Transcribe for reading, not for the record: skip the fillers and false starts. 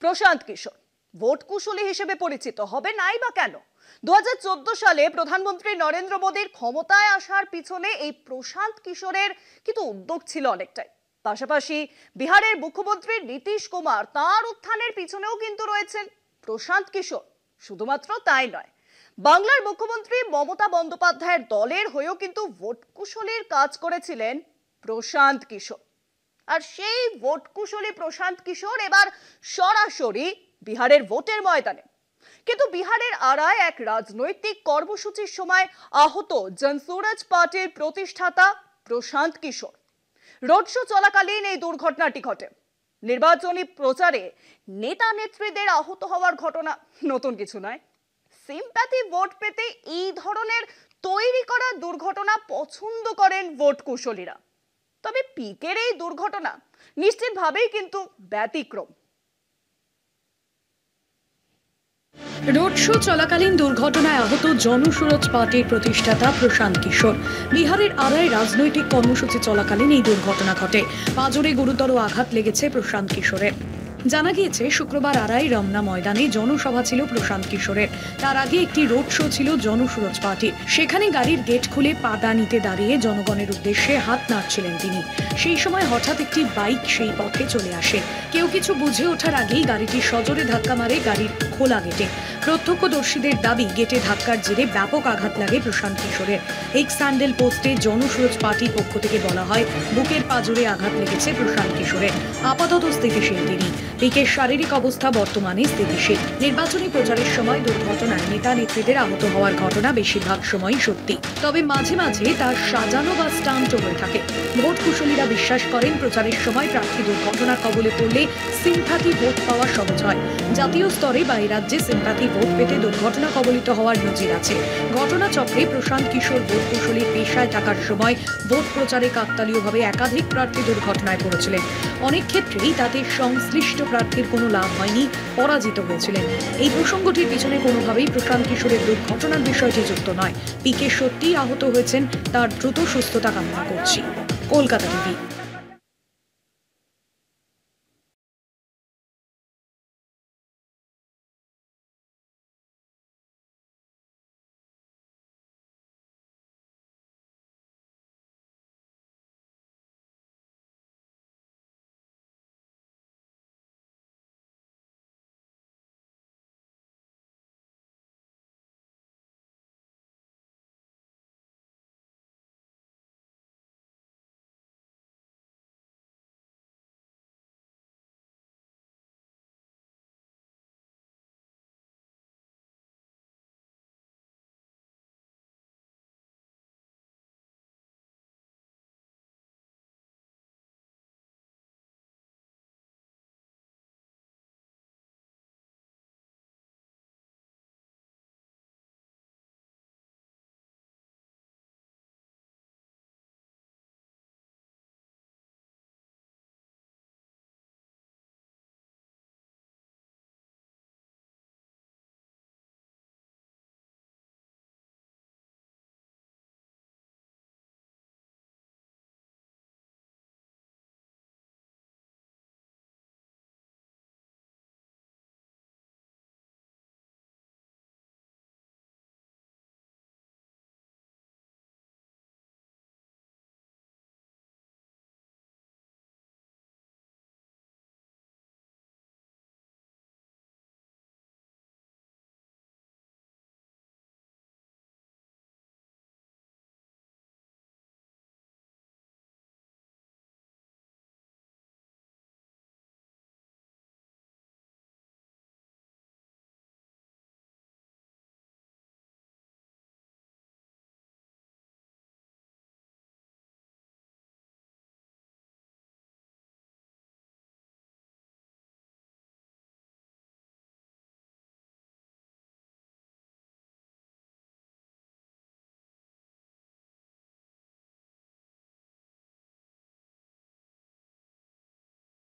Prashant Kishor vote কুশলী হিসেবে পরিচিত হবে নাই বা কেন? 2014 সালে প্রধানমন্ত্রী নরেন্দ্র মোদীর ক্ষমতায় আসার পিছনে এই প্রশান্ত কিশোরের কিন্তু উদ্যোগ ছিল অনেকটাই। পাশাপাশি বিহারের মুখ্যমন্ত্রী নীতিশ কুমার তার উত্থানের পিছনেও কিন্তু রয়েছেন প্রশান্ত কিশোর। শুধুমাত্র তাই নয়, বাংলার মুখ্যমন্ত্রী মমতা বন্দ্যোপাধ্যায়ের দলের হয়েও কিন্তু ভোট কুশলীর কাজ করেছিলেন প্রশান্ত কিশোর। আর সেই ভোট কুশলী প্রশান্ত কিশোর এবার সরাসরি বিহারের ভোটের ময়দানে। কিন্তু বিহারের আড়ায় এক রাজনৈতিক কর্মসূচির সময় আহত জনসুরাজ পার্টির প্রতিষ্ঠাতা প্রশান্ত কিশোর। রোড শো চলাকালীন এই দুর্ঘটনাটি ঘটে। নির্বাচনী প্রচারে নেতা নেত্রীদের আহত হওয়ার ঘটনা নতুন কিছু নয়। সিম্প্যাথি ভোট পেতে এই ধরনের তৈরি করা দুর্ঘটনা পছন্দ করেন ভোট কুশলীরা। তবে পিকের এই দুর্ঘটনা নিশ্চিতভাবেই কিন্তু ব্যতিক্রম। রোড শো চলাকালীন দুর্ঘটনায় আহত জনসুরাজ পার্টির প্রতিষ্ঠাতা প্রশান্ত কিশোর। বিহারের আড়ায় রাজনৈতিক কর্মসূচি চলাকালীন এই দুর্ঘটনা ঘটে। পাঁজরে গুরুতর আঘাত লেগেছে প্রশান্ত কিশোরের। জানা গিয়েছে শুক্রবার আড়াই রমনা ময়দানে জনসভা ছিল প্রশান্ত কিশোরের। তার আগে একটি রোড শো ছিল জনসুরাজ পার্টির। সেখানে গাড়ির গেট খুলে পাতা নিতে দাঁড়িয়ে জনগণের উদ্দেশ্যে হাত নাড়ছিলেন তিনি। সেই সময় হঠাৎ একটি বাইক সেই পথে চলে আসে। কেউ কিছু বুঝে ওঠার আগেই গাড়িটি সজোরে ধাক্কা মারে গাড়ির খোলা গেটে। প্রত্যক্ষদর্শীদের দাবি, গেটে ধাক্কার জেরে ব্যাপক আঘাত লাগে প্রশান্ত কিশোরের। এক্স স্যান্ডেল পোস্টে জনসুরাজ পার্টির পক্ষ থেকে বলা হয়, বুকের পাঁজরে আঘাত লেগেছে প্রশান্ত কিশোরের। আপাতত স্থিতিশীল তিনি। পিকের শারীরিক অবস্থা বর্তমানে স্থিতিশীল। নির্বাচনী প্রচারের সময় দুর্ঘটনায় নেতা নেত্রীদের আহত হওয়ার ঘটনা বেশিরভাগ সময়ই সত্যি, তবে মাঝে মাঝে তার সাজানো বা স্টান্টও হয়ে থাকে। ভোট কুশলীরা বিশ্বাস করেন, প্রচারের সময় প্রার্থী দুর্ঘটনার কবলে পড়লে সিম্প্যাথি ভোট পাওয়া সহজ হয়। জাতীয় স্তরে বা এই রাজ্যে সিম্প্যাথি ভোট পেতে দুর্ঘটনা কবলিত হওয়ার নজির আছে। ঘটনাচক্রে প্রশান্ত কিশোর ভোট কুশলীর পেশায় থাকার সময় ভোট প্রচারে কাকতালীয়ভাবে একাধিক প্রার্থী দুর্ঘটনায় পড়েছিলেন। অনেক ক্ষেত্রেই তাতে সংশ্লিষ্ট প্রার্থীর কোনো লাভ হয়নি, পরাজিত হয়েছিলেন। এই প্রসঙ্গটির পিছনে কোনোভাবেই প্রশান্ত কিশোরের দুর্ঘটনার বিষয়টি যুক্ত নয়। পিকে সত্যিই আহত হয়েছেন, তার দ্রুত সুস্থতা কামনা করছি। কলকাতা টিভি।